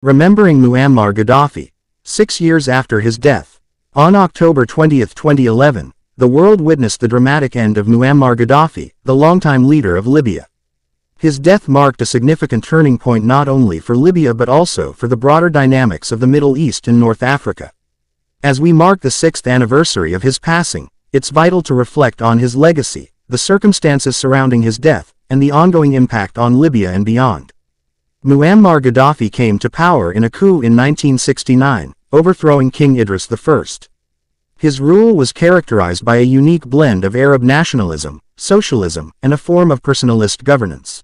Remembering Muammar Gaddafi. 6 years after his death. On October 20, 2011, the world witnessed the dramatic end of Muammar Gaddafi, the longtime leader of Libya. His death marked a significant turning point not only for Libya but also for the broader dynamics of the Middle East and North Africa. As we mark the 6th anniversary of his passing, it's vital to reflect on his legacy, the circumstances surrounding his death, and the ongoing impact on Libya and beyond. Muammar Gaddafi came to power in a coup in 1969, overthrowing King Idris I. His rule was characterized by a unique blend of Arab nationalism, socialism, and a form of personalist governance.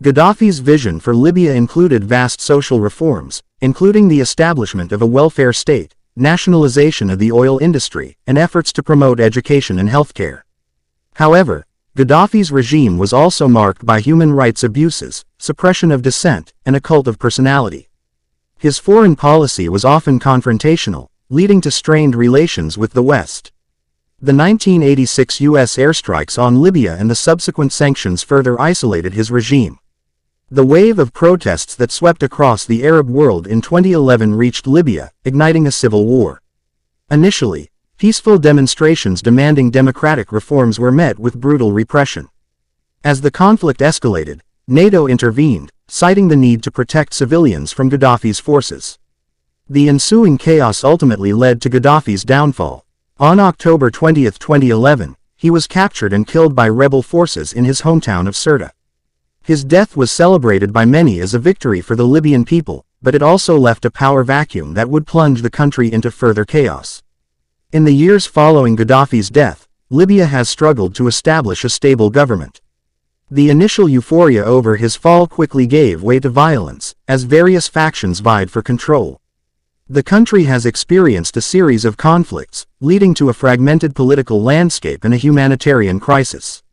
Gaddafi's vision for Libya included vast social reforms, including the establishment of a welfare state, nationalization of the oil industry, and efforts to promote education and healthcare. However, Gaddafi's regime was also marked by human rights abuses, suppression of dissent, and a cult of personality. His foreign policy was often confrontational, leading to strained relations with the West. The 1986 U.S. airstrikes on Libya and the subsequent sanctions further isolated his regime. The wave of protests that swept across the Arab world in 2011 reached Libya, igniting a civil war. Initially, peaceful demonstrations demanding democratic reforms were met with brutal repression. As the conflict escalated, NATO intervened, citing the need to protect civilians from Gaddafi's forces. The ensuing chaos ultimately led to Gaddafi's downfall. On October 20, 2011, he was captured and killed by rebel forces in his hometown of Sirte. His death was celebrated by many as a victory for the Libyan people, but it also left a power vacuum that would plunge the country into further chaos. In the years following Gaddafi's death, Libya has struggled to establish a stable government. The initial euphoria over his fall quickly gave way to violence, as various factions vied for control. The country has experienced a series of conflicts, leading to a fragmented political landscape and a humanitarian crisis.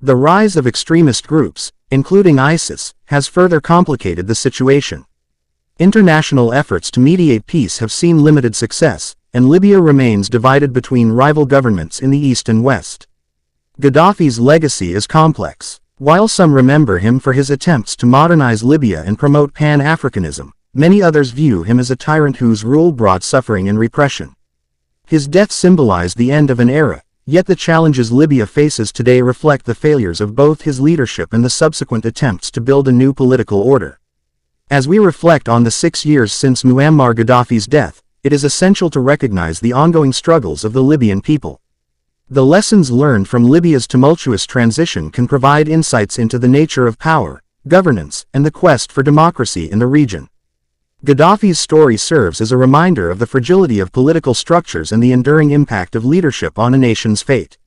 The rise of extremist groups, including ISIS, has further complicated the situation. International efforts to mediate peace have seen limited success, and Libya remains divided between rival governments in the east and west. Gaddafi's legacy is complex. While some remember him for his attempts to modernize Libya and promote Pan-Africanism, many others view him as a tyrant whose rule brought suffering and repression. His death symbolized the end of an era, yet the challenges Libya faces today reflect the failures of both his leadership and the subsequent attempts to build a new political order. As we reflect on the 6 years since Muammar Gaddafi's death, it is essential to recognize the ongoing struggles of the Libyan people. The lessons learned from Libya's tumultuous transition can provide insights into the nature of power, governance, and the quest for democracy in the region. Gaddafi's story serves as a reminder of the fragility of political structures and the enduring impact of leadership on a nation's fate.